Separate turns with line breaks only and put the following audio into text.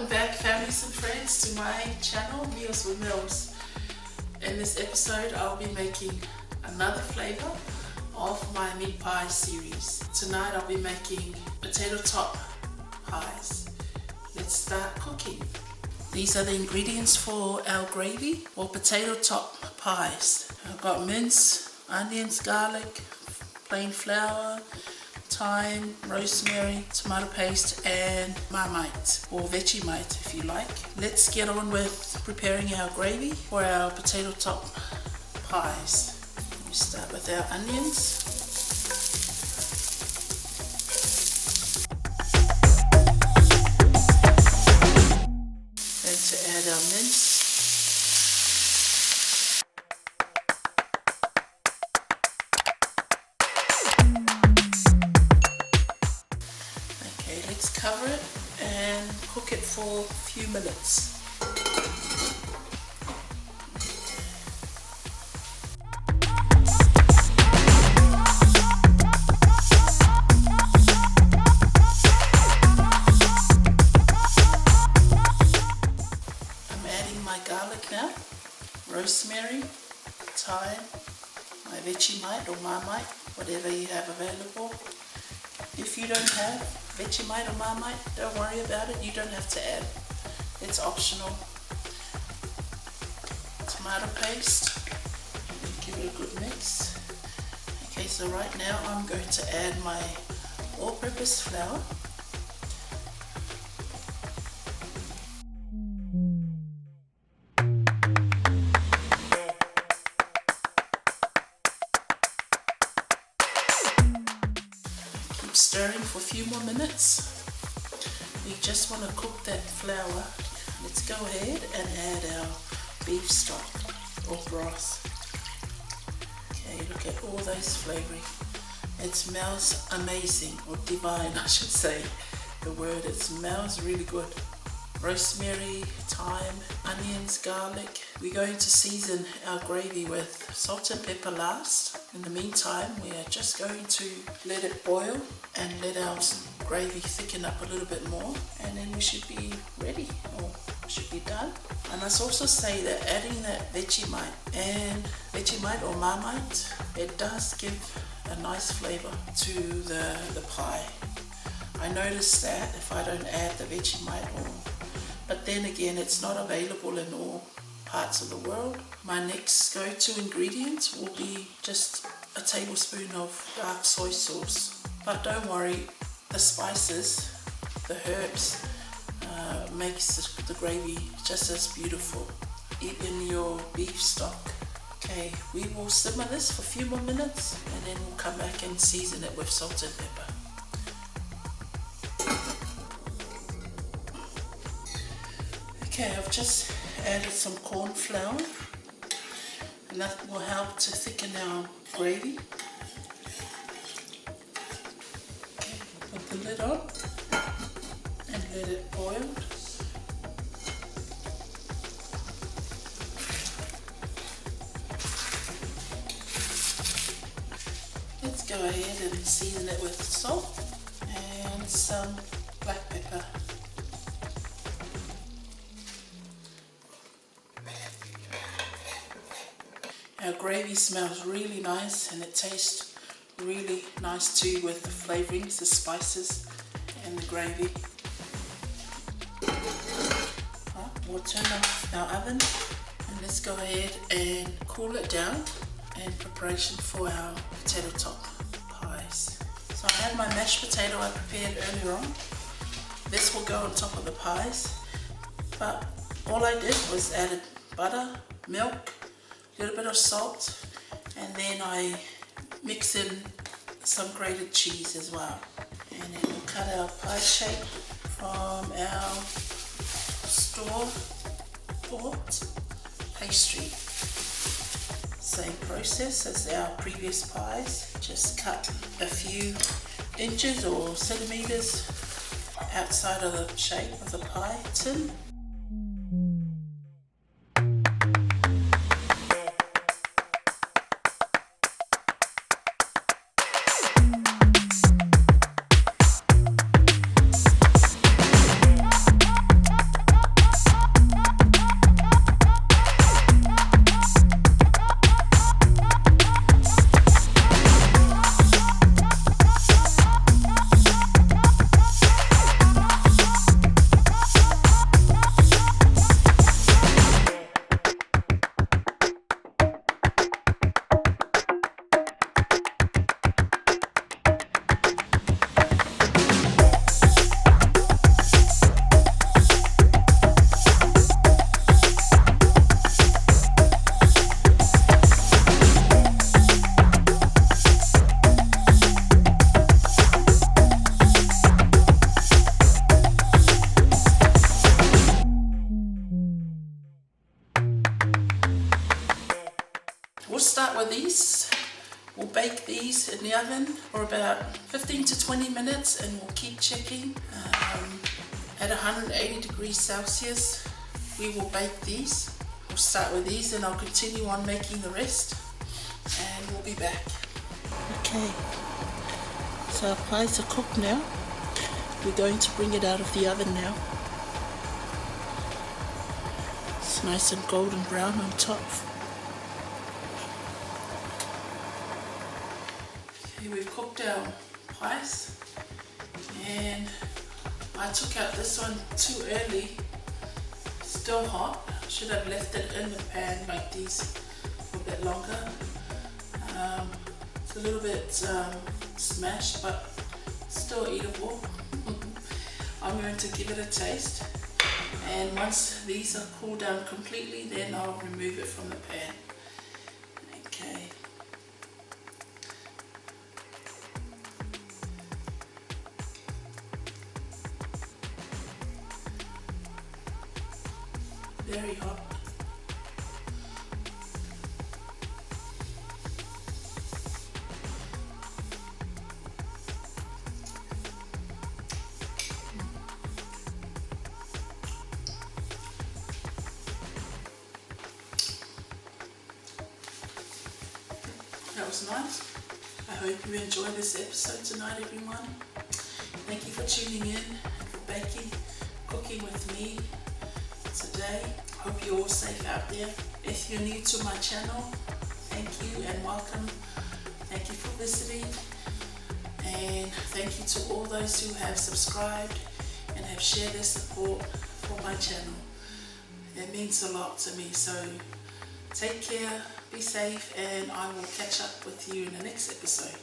back, families and friends, to my channel, Meals with Mills. In this episode, I'll be making another flavor of my meat pie series. Tonight, I'll be making potato top pies. Let's start cooking. These are the ingredients for our gravy or potato top pies. I've got mince, onions, garlic, plain flour, thyme, rosemary, tomato paste, and Marmite or Vegemite if you like. Let's get on with preparing our gravy for our potato top pies. We start with our onions. Then to add our mince. Let's cover it and cook it for a few minutes. I'm adding my garlic now, rosemary, thyme, my Vegemite or Marmite, whatever you have available. If you don't have Vegemite or Marmite, don't worry about it, you don't have to add. It's optional. Tomato paste, give it a good mix. Okay, so right now I'm going to add my all-purpose flour. Stirring for a few more minutes. We just want to cook that flour. Let's go ahead and add our beef stock or broth. Okay, look at all those flavoring. It smells amazing, or divine I should say. The word, it smells really good. Rosemary, thyme, onions, garlic. We're going to season our gravy with salt and pepper last. In the meantime, we are just going to let it boil and let our gravy thicken up a little bit more, and then we should be ready, or should be done. I must also say that adding that Vegemite or Marmite, it does give a nice flavor to the pie. I noticed that if I don't add the Vegemite, but then again, it's not available in all parts of the world. My next go-to ingredient will be just a tablespoon of dark soy sauce. But don't worry, the spices, the herbs, makes the gravy just as beautiful. Even your beef stock. Okay, we will simmer this for a few more minutes, and then we'll come back and season it with salt and pepper. Okay, I've just added some corn flour, and that will help to thicken our gravy. Okay, put the lid on and let it boil. Let's go ahead and season it with salt and some black pepper. Our gravy smells really nice, and it tastes really nice too with the flavorings, the spices and the gravy. We'll turn off our oven and let's go ahead and cool it down in preparation for our potato top pies. So I have my mashed potato I prepared earlier on. This will go on top of the pies, but all I did was added butter, milk, a little bit of salt, and then I mix in some grated cheese as well. And then we'll cut our pie shape from our store-bought pastry. Same process as our previous pies, just cut a few inches or centimeters outside of the shape of the pie tin. we'll start with these. We'll bake these in the oven for about 15 to 20 minutes, and we'll keep checking. At 180 degrees Celsius, we will bake these. We'll start with these and I'll continue on making the rest, and we'll be back. Okay, so our pies are cooked now. We're going to bring it out of the oven now. It's nice and golden brown on top. Okay, we've cooked our pies, and I took out this one too early. Still hot. Should have left it in the pan like these for a bit longer. It's a little bit smashed, but still eatable. I'm going to give it a taste, and once these are cooled down completely, then I'll remove it from the pan. Okay. Very hot. That was nice. I hope you enjoyed this episode tonight, everyone. Thank you for tuning in and for baking, cooking with me today. Hope you're all safe out there. If you're new to my channel, thank you and welcome. Thank you for visiting, and thank you to all those who have subscribed and have shared their support for my channel. It means a lot to me. So take care, be safe, and I will catch up with you in the next episode.